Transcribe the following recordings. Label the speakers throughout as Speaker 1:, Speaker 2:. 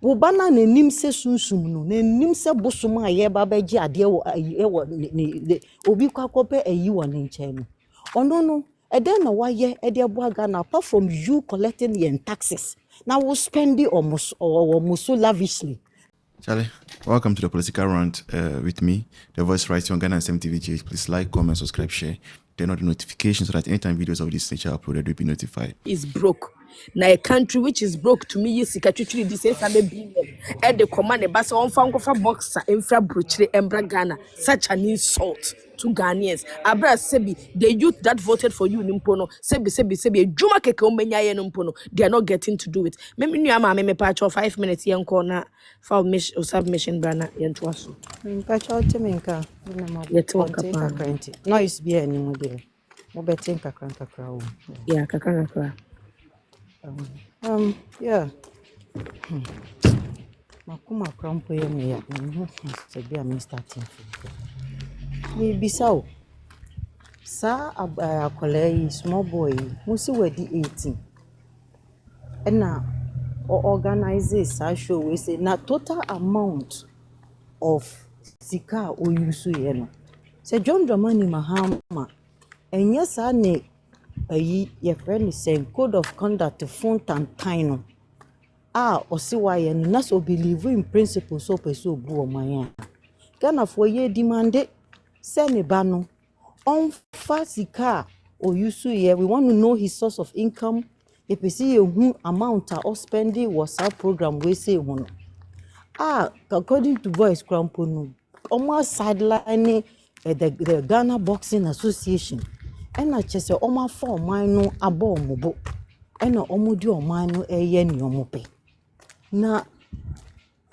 Speaker 1: wo bana na nim se sunsum no na nim se bosom a ye ba ba gi ade wo ne obi kwakope ayi wo ne nchen no ono no eden na waye ede boaga na apart from you collecting your taxes now we spend it almost so lavishly.
Speaker 2: Charlie, welcome to the political rant with me, the voice writer on Ghana and SMTVG. Please like, comment, subscribe, share, turn on the notifications so that anytime videos of this nature are uploaded, you'll be notified.
Speaker 3: Is broke. Now a country which is broke to me is secretary this is a billion. And the command a bus on Fankofa boxer infra bruchre embra Ghana. Such an insult to Ghanaians. Abra Sebi, the youth that voted for you in Nimpono, Sebi, Juma Keke Omenya Nimpono, they are not getting to do it. Maybe you are my patch of 5 minutes young corner for submission brana yentuasu.
Speaker 1: Patch out to menka.
Speaker 3: Yet one capa.
Speaker 1: No, it's be any more there. Mobetin kakranka crow.
Speaker 3: Yeah, kakranka.
Speaker 1: Yeah. Makuma crampo ya me ya. Se be a Mr. Me bisao. Sa akwalai small boy, musi wedi 18. Ena organize sa show we say na total amount of sika o yusu ye no. Se John Dramani Mahama enye sa ne ayi your friend is saying code of conduct font and time osiwaye no na so believe in principles so person obu oman Ghana for ye demand say ne ba no on fasika o yusu ye we want to know his source of income if we see who amount of spending was our program we say one according to voice crampo no almost sideline the Ghana Boxing Association ena chese oma for man no abo omobo ena omudi oman no eye ni omope na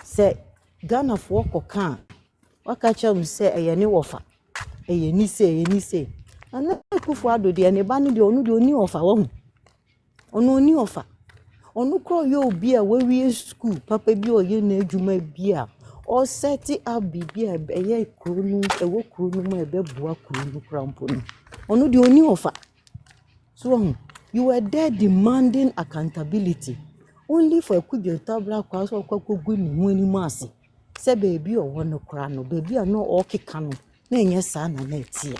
Speaker 1: se Ghana for koka waka chem se eye ni wofa eye ni se ana kufu ado de ne ba no de onu de oni ofa wo onu oni ofa onu kro yo obi a we school papa bi oye na adwuma bi a o set up bibia eye kronu ewo kronu ma ebe bua kronu krampo no onu de oni offer. So you were there demanding accountability only for a kujo tabla kwa so kwakogu ni mu ani maase se baby o wono kra no baby a no o keka no na enye sa na etie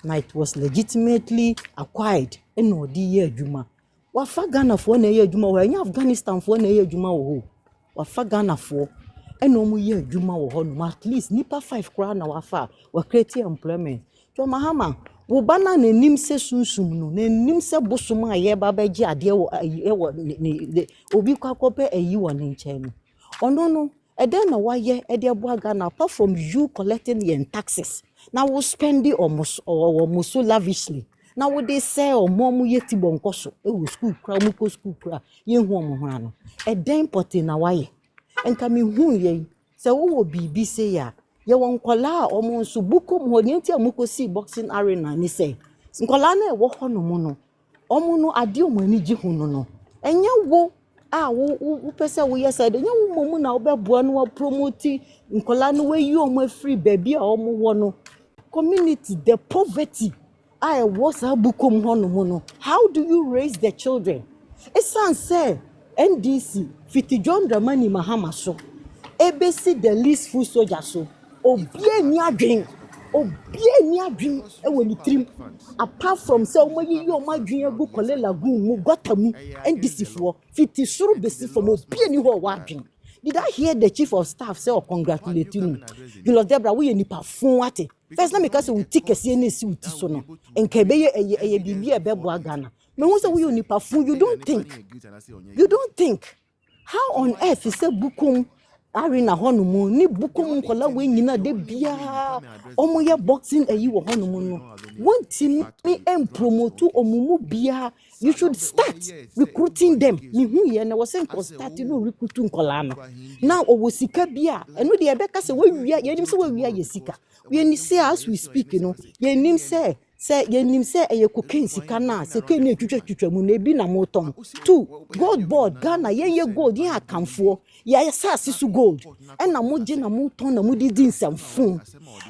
Speaker 1: na it was legitimately acquired en odi ye adwuma wafa Ghana fo na ye adwuma wo anya Afghanistan fo na ye adwuma wo wafa Ghana fo en omu ye adwuma wo ho no at least nipa 5 kra na wafa wa create employment to Mahama wo bana na nim se sunsum no na nim se bosom a ye ba ba gi ade wo obi kwakope ayi wo ne nchen no ono no eden na waye ede boaga na apart from you collecting your taxes now we spend it almost so lavishly now we dey say omo yeti bonkoso e school kra mu ko school kra ye hu omo ho ano eden important na waye enka me hu ye se wo bibi se ya ye won kola omo nso bukom ho ni ntia mukosi boxing arena ni say nkola na e wo ho no mo no omo no ade omo ani gi hu no enye wo wo pese wo yes ade enye wo momu na obeboa no promote nkola no we yi omo free baby a omo wo no community the poverty was a bukom ho no mo no how do you raise the children esan say NDC fiti John Dramani Mahama so ebesi the least food soldier so obie ni adwen e woni trim apart from say omoyi yo madwen agu kole lagoon mu gotamu NDC for fiti suru besi from obie ni ho wa adwen. Did I hear the chief of staff say or congratulate you? You love Debra we nipa fun wate. First time because we take kese na si uti so no. Enke be ye bibi e be bo Ghana. Me won say we nipa fun you don't think. How on earth is say bukum arena hono mu ni bukum nkola we nyina de bia omo ye boxing ayi wo hono mu no. One team me promote omumu bia you should start recruiting them. Me hu ye na was saying start no recruit nkola no. Now o sika bia eno de e be ka se we wia ye nim se we wia ye sika. We ni say as we speak you know ye nim say Say yenim say eye cocaine sika na se ke na twetwetwa mu na bi na moton. 2 gold board Ghana ye gold ye akamfo ye asase su gold e na moje na moton na mudi di nsamfo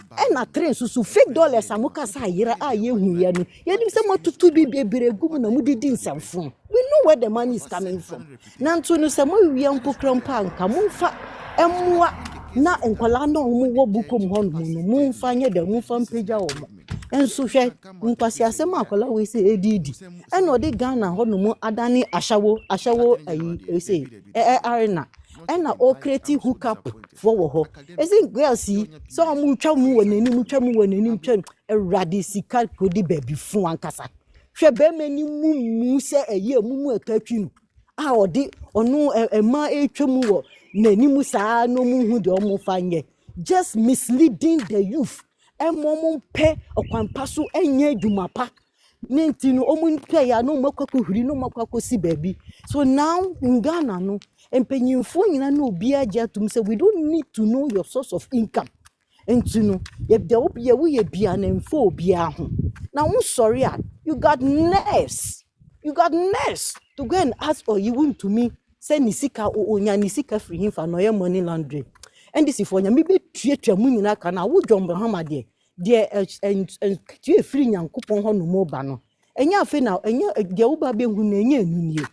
Speaker 1: e na train susu fake dollars amuka sa yira a ye hu ye no yenim say matutu bi bebregu na mudi di nsamfo. We know where the money is coming from. Nanto no say mo wi ampokram pa nka momfa emwa na enkwala na omo wo bukom ho no momfa nye de momfa mpagya wo. Enso hwe nkwasi asem akola we say edidi eno de Ghana ho no mu adane ashawo ayi say arena ena o create hook up for wo ho ezi girls yi so amu twa mu wonani twa erade sika kodi baby fun ankasa hwe be mani mu se eye mu akatwi no a odi onu ema etwa mu wo nani mu saa no mu hu de omo fanye just misleading the youth. Momon pe okwampaso enye dumapa nenti no omun pe ya no makoko huri no makoko si baby. So now in Ghana no empenyimfo nyina no obi agya tum say we don't need to know your source of income. Enti no ye de obi ye we bia na mfo obi aho. Now I'm sorry you got nerves to go and ask or you want to me say nisika onya nisika free him for no money laundry. And this is for nya me be tuatua mu nyina kana wo Sharraf Mahama de tue free nyankopon ho no mo ba no enya afi na enya de wo ba be hu na enya enunie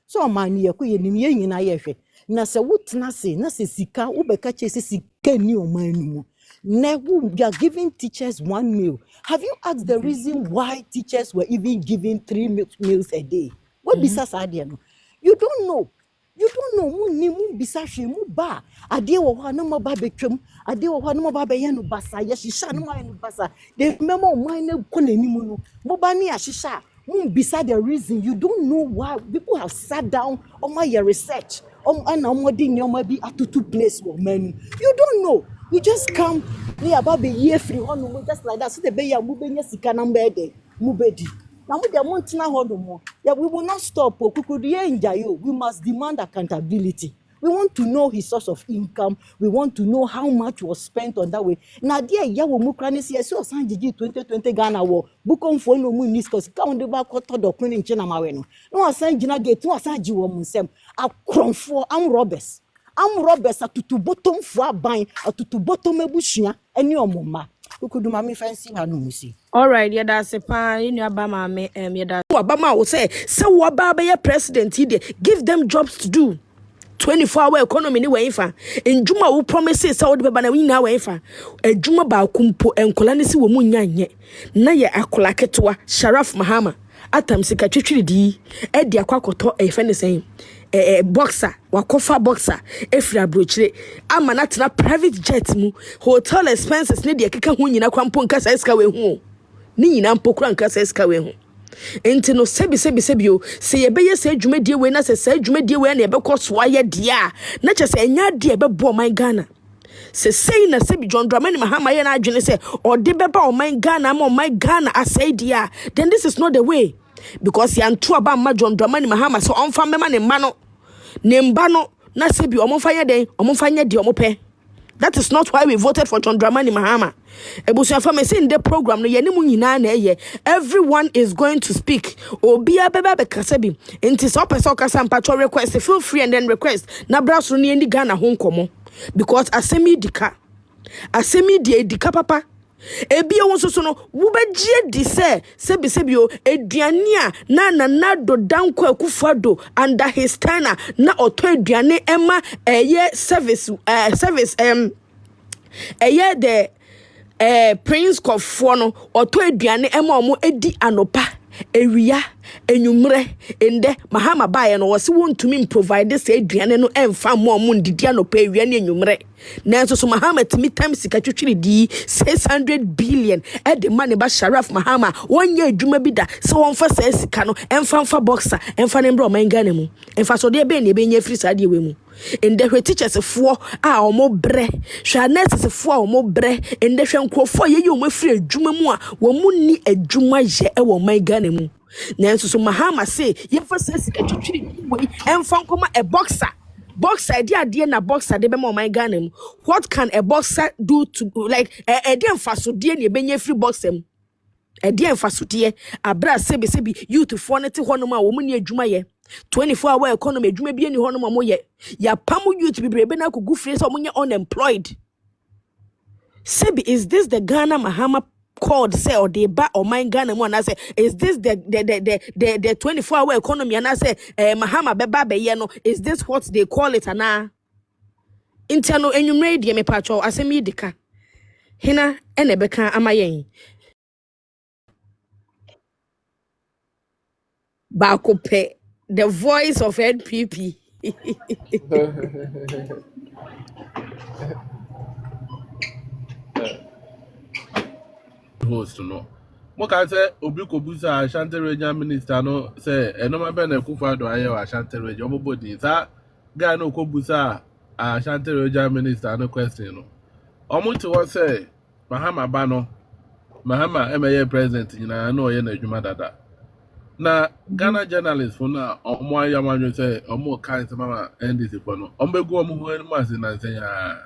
Speaker 1: so man ye ko ye nim ye nyina ye hwe na se wotena se na se sika wo be ka che se sika ni o man nu na we are giving teachers 1 meal. Have you asked the reason why teachers were even given 3 meals a day? What bisa sadia no you don't know mu ni mu bisa hwe mu ba ade wo ho na mo ba betwam ade wo ho na mo ba be ye no basa ye shisha no ma ye no basa de memo man na ko nani mu no mo ba ni ashisha mu bisa the reason. You don't know why people have sat down on my research and am di nyoma bi atutu place wo manu. You don't know, you just come near baby year free on just like that so the be ya mu be nya sika na mbede mu bedi. Now we will not stop. We must demand accountability. We want to know his source of income. We want to know how much was spent on that way. Now, dear, ya will move cranny. So, Sanji 2020 Ghana war. Book on phone no moon niscos. Count the back of the queen in China Marino. No, Sanjina get no Sanji woman sem. A cron for robbers. Robbers are to bottom for buying or to bottom a bushia and your mama. Who could do mammy fancy her no see.
Speaker 3: All right, yeah, that's a pan in your Obama, yeah, that Obama will say, so what Baba president he did give them jobs to do. 24-hour economy ni wefa. En Juma will promises Saudi Baba we na wefa. E Juma ba kumpo enkola si wo mu nyanye. Na ye akola ketwa Sharraf Mahama. Atam sika twetwiri di. E di akwakoto e fe ne sen. Boxer, wakofa boxer, efra brochire, ama na tena private jet mu, hotel expenses ne de keka ho nyina kwampo nkasa eska we hu. Ni nyina mpokura nkasa eska we hu. Enti no sebi o, se ye beye se adwumadie we na se adwumadie we na ye bekọ so aye dia, na che se enya de e bebo man Ghana. Se sei na sebi John Dramani Mahama ye na adwene se o de beba o man Ghana ama o man Ghana asai dia, then this is not the way. Because ya nto aba ma John Dramani Mahama so on fa mema ne mma no. Nemba no na sebi omofanya den omofanya di omope. That is not why we voted for John Dramani Mahama. Ebusu afame say in the program no ye ne mu nyina na eye everyone is going to speak. Obi abeba be kasabi enti so person kasa mpacho request feel free and then request na braso ne ndi Ghana ho nkomo because asemi dika edika papa ebi won so no wo begye di sebi o eduane a na do danko akufado under his tenor na oto eduane ema service the Prince Kofo no oto eduane ema omo edi anopa ewia enyumre ende Mahama bae no wose wontumi provide say eduane no emfa mo ndidi anopa ewia ne enyumre nanso so Mahama timi time sika twetwiri di 600 billion e de money ba Sharraf Mahama wonye adwuma bi da se wonfa sa sika no emfa boxer emfa ne mbro man Ghana mu emfa so de be ne be nya free sa de we mu ende hwe teachers fo a omo bre hwa nurses fo a omo bre ende hwe nkofo ye omo free adwuma mu a wo mu ni adwuma ye e wo man Ghana mu nanso so Mahama say ye fa sa sika twetwiri we emfa nkoma a boxer dia na boxer de be mo man Ghana mu. What can a boxer do to like e de emfa so de ne be nya free boxer mu Edi enfasodie abra sebi youth for ne te hono ma wo mu ne adwuma ye 24-hour economy adwuma bi ani hono ma mo ye ya pamu youth bibrebe na kogu free so mo nye unemployed. Sebi, is this the Ghana Mahama called say or the ba or mine Ghana mo na say is this the 24-hour economy and I say Mahama beba be ye no, is this what they call it ana internal enumerate me pacho asemi dika hina ene beka amayen Bakope, the voice of NPP.
Speaker 4: Host no. Mo ka say obi ko busa Ashanti regional minister no say enoma be na Kufuor aye wa Ashanti region obodi sa guy no ko busa Ashanti regional minister no question no. Omo to what say Mahama ba no. Mahama emeye president nyina na oye na adwuma dada. Na Ghana journalists for na omo ayamanyo say omo kan se mama NDC for no. Omo begu omo hu enu ase na say ya.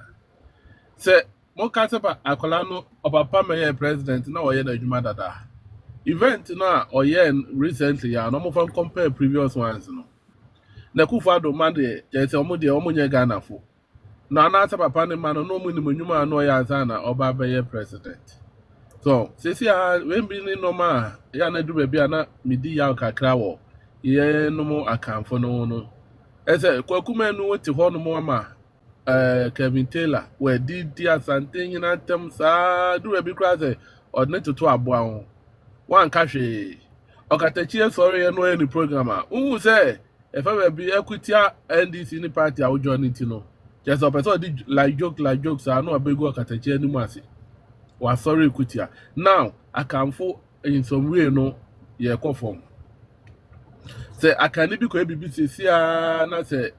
Speaker 4: Say mo ka se ba akola no opapa meye president na oye na adwuma dada. Event na oye recently ya no mo fan compare previous ones no. Na Kufuor man de je say omo de omo nye Ghana fo. Na na se papa ne man no mo ni manwuma no ya ansa na oba beye president. So, sisi when be ni normal, ya na du baby na midi ya kakra wo. Ye no mo akamfo no no. Ese kwakuma no wote ho no mo ama Kevin Taylor we di asante nyina tem sa du baby kra se odne toto aboa ho. Wan ka hwe. Okatachi sorry no any program a. Unu se e fa baby ekutia NDC ni party a wo join it no. Just a person di like jokes a no abegu okatachi ani mu ase. Was sorry kutia. Now I can for in some way no ye conform. Say I can be ko BBC na say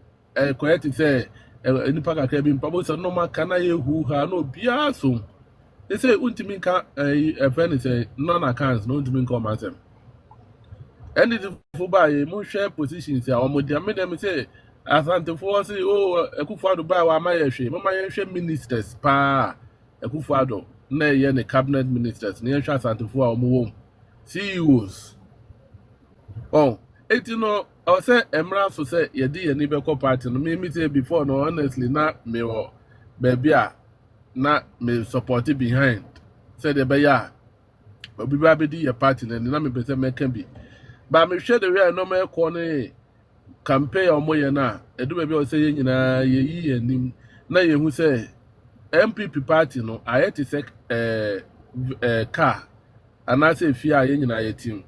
Speaker 4: correct say any pack can be pabo say no man can I who ha no bia so. They say untimi ka a friend say non accounts no untimi come ansem. Any the football mo share positions say omo dia me dem say asante for say oh Kufuor buy wa ma ye hwe. Mama ye hwe ministers pa Kufuor na ye ne cabinet ministers na yehwa santifo a omo CEOs eti no o say emra so say ye di ye ni be party no me say before no honestly na me wo baby a na me support behind say the be ya obi ba be di ye party na me be say me can be ba me hwe the way no me ko ne campaign omo ye na edu baby o say ye nyina ye yi anim na ye hu say MPP party no ayeti say car and I say fear ye nyina ye team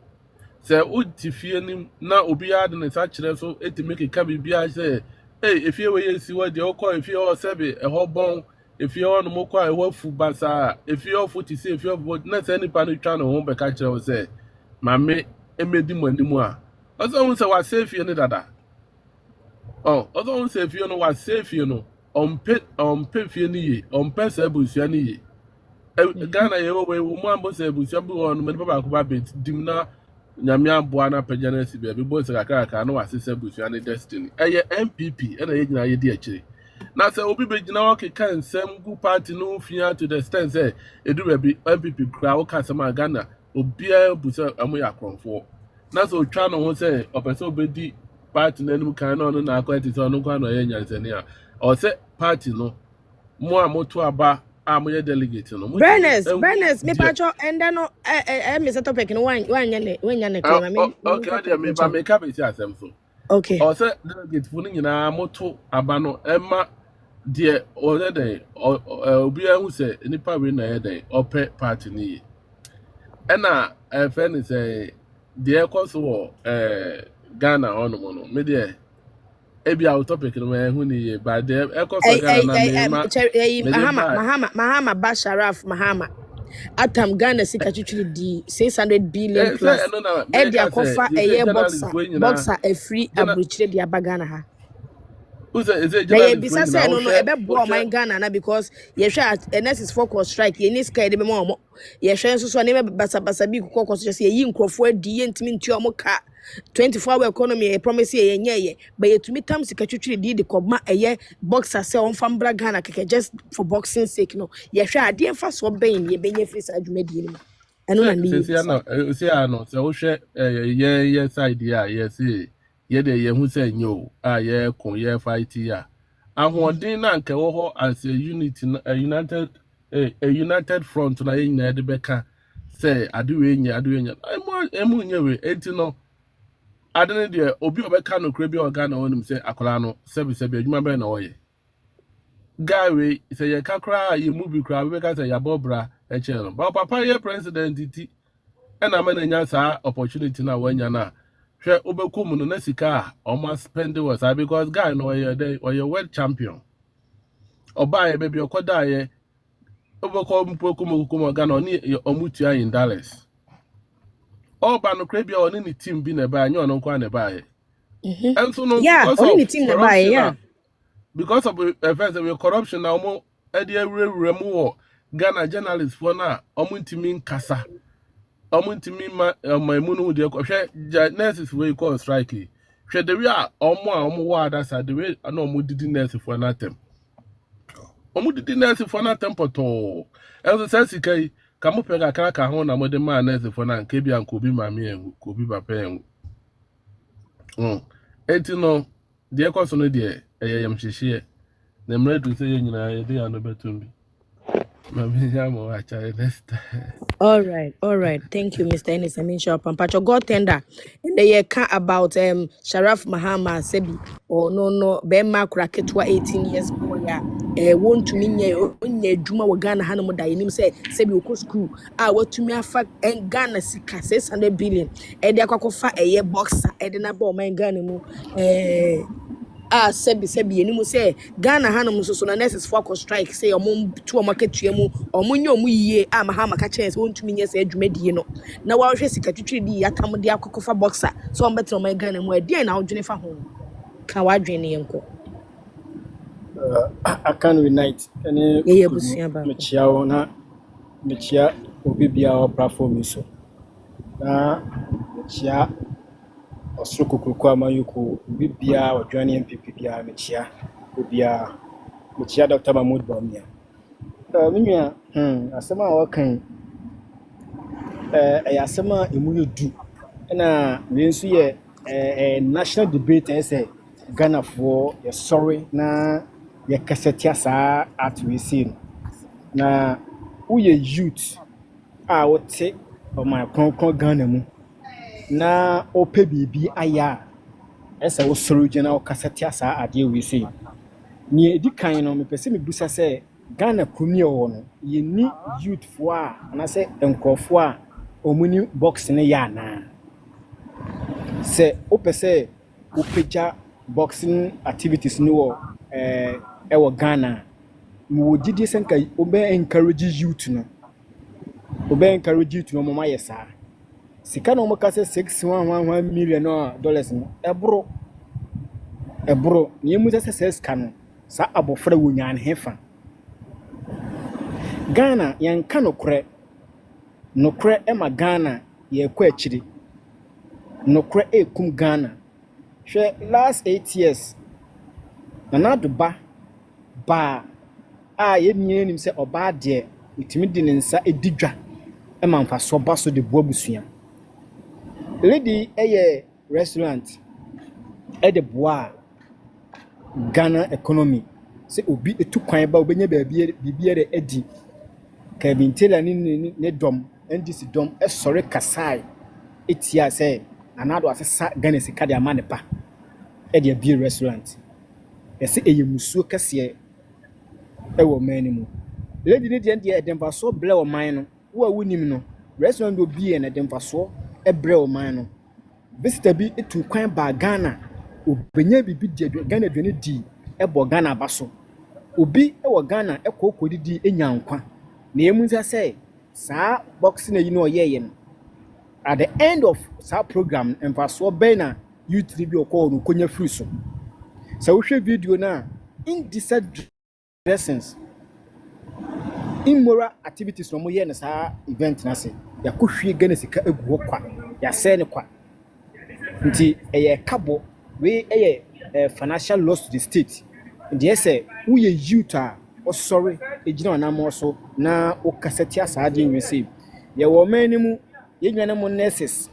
Speaker 4: say uti fie nim na obi ya de ne sa kire so eti make ka bibia say hey if you we si what dey okọ if you all sebe e ho bon if you all no mo kwa e ho fu basa if you all futi say if you na say nipa no twa no ho be ka kire say mame emedi mo anim a ozo hu say wa safe ye ne dada ozo hu say fie no wa safe ye no on pay fie ni ye on pay say busia ni ye Ghana ye we mo ambo say busia bi won me baba ko ba bet dim na nyame aboa na pagana si be bo say kakaka na wasese busia ni destiny eye MPP na ye gina ye di akire na say obi be gina wo keka nsem gu party no fia to the extent say edu be MPP kra wo ka sama Ghana obi a busia amoya kronfo na so twa no ho say opese obedi party na nim kan na akwati so no kwa no ye nyansani a o say party no mo amoto aba amoye delegate no
Speaker 3: Berners me pacho enda no me set topic no wan nyane claim me
Speaker 4: okay me ba me ka be si asem so
Speaker 3: okay
Speaker 4: o say delegate fu ni nyina moto aba no ema de o de obi ahu say nipa we na ye de ope party ni e na friend say de ekoso Ghana ono no me de ebi our topic no hu ni but the ekoso Ghana na
Speaker 3: Mahama Sharraf Mahama atam Ghana sika chuchuli di 600 billion plus e dia kofa eye boxer a free abrochire dia bagana ha
Speaker 4: is it
Speaker 3: na bisa say no ebe bo man Ghana na because ye hwe NSS focus strike ye ni sky de be mo ye hwe nso so na basa bi kokko so say yi nkrofo adi ye ntimi nti omo ka 24-hour economy e promise ye nye but ye tumi tam sika twetwe di de koma eye boxer say on fam Ghana keke just for boxing sake no ye hwe ade emfa so ben ye benye free sa adwuma di ni ɛno na ne
Speaker 4: Sisi ano si ano sɛ wohwɛ yɛ side a yɛsi yɛde yɛn ho sɛ nyo a yɛko yɛ fight a ahoɔden na nka wɔ hɔ as a unit a united front na yɛn nyinaa de bɛka sɛ adewe nya emu nye we enti no ade ne deɛ obi ɔbɛka no kura bi a ɔga na wɔnim sɛ akwaraa no sɛbi adwuma bɛn na ɔyɛ guy we sɛ yɛka koraa yɛ mu bi koraa bɛka sɛ yɛabɔ bra ɛkyɛn no ba papa yɛ president ti ɛna ama na nya saa opportunity na wanya na hwɛ wobɛkum no na sika a ɔma spend wɔ saa because guy no ɔyɛ world champion ɔbaayɛ baabi ɔkɔdaayɛ wobɛkɔ mpokum ɔga na ɔmo tua in dollars ɔba no kora bi a ɔne ne team bi na ɛbaayɛ nyɛ ɔno nko a na ɛbaayɛ ɛnso no
Speaker 3: ɔne ne team na ɛbaayɛ
Speaker 4: because of first of corruption na ɔmo ɛde awurawura mu wɔ Ghana journalists for na ɔmo ntimi nkasa ɔmo ntimi ma emu no de hwɛ nurses wey call strike hwɛ the way a ɔmo wɔ adasa the way na ɔmo didi nurses for na tem ɔmo didi nurses for na tem pɔtɔɔ ɛnso sɛ sika yi ka mo pɛ kakra ka ho na mo de ma nurses for na nke bi anko bi maame engu ko bi papa engu enti no de ɛkɔ so no de ɛyɛ yam hyehyɛ na mmerɛ du sɛ yɛ nyinaa yɛde ano bɛtum bi
Speaker 3: All right. Thank you, Mr. Ennis. I mean, sure, Pampacho God tender. And they can about Sharraf Mahama Sebi or no Bema Kraketwa 18 years boy. Want to mean ye Juma wa Ghana Hanamu Dayanim say Sebi Oko school. What to me a fact and Ghana sika 600 billion. And they fa a year boxer. And then I bought my Ghana sebi eni mu say Ghana hanum so na nurses for strike say omum to market tuamu omunye omu yie Mahama ka chance wontumi nye say adwumadie no na wa hwe sika twitwiri di atam de akokofa boxer so on better my Ghana mu ade na wodwene fa ho ka wadwene yenko
Speaker 5: I can unite any mechia na mechia obi bia o platform so na mechia osoko kuku amayuko bibia odwane MPP bia mechia obia mechia Dr. Mahmoud Bawumia minua asema wakan asema emuye du na we nso ye national debate say Ghana for ye sorry na ye kasetia saa at we see na uye youth a wote o my konkon Ghana mu na ope bibi aya esa wo soro gena o kasete asa ade we sei ni edi kan no me pese me busa se Ghana kumi o no ye ni youth fo a na se enkofo a omuni box ne ya na se o pese o peja boxing activities ni wo e wo Ghana mo wogidi senka obe encourage youth no mo ma yesa sika no maka se 611 million dollars no ebro ni mu se sika no sa abofra wonyan hefa Ghana yan kanokre ema Ghana ye kwa akiri nokre ekum Ghana hwe last 8 years na doba ba a ye nyene nim se oba de utimi di ne nsa edidwa ema mfa so ba so de boabusua lady restaurant de boa Ghana economy se obi etu kwan ba obenya bibia edi ka bintela ne dom ndisi dom esore kasai etia se anado asesa Ghana sika de amane pa de abi restaurant ese eyemusuo kase ewo mani mu lady ne de edemfa so ble o man no wo awunim no restaurant obi na edemfa so ebre o man no visitor bi etu kwan ba Ghana obenya bibi de Ghana dwene di ebo Ghana baso obi ewo Ghana ekokodi enyankwa na emu nsa say sa boxing yi no ye no at the end of sa program emfaso be na youth bi okọ no konya free so we hwe video na indecent dressings immoral activities no mo ye na sa event na se yakohwie Ghana sika egu kwa ya se ne kwa nti kabo we financial loss to the state nti say we youth a sorry ejina na mo so na o kaseti asade we say Ye wo man ni mu ye nwane mu nurses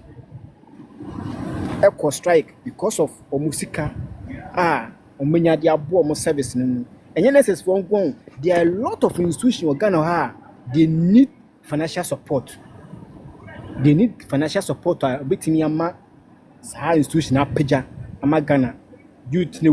Speaker 5: echo strike because of omusika omenya dia abo omo service ni mu. Enye nurses for ngon, there are a lot of institutions Ghana ha they need financial support. They need financial support betimi ama sa institution apeja ama Ghana youth ni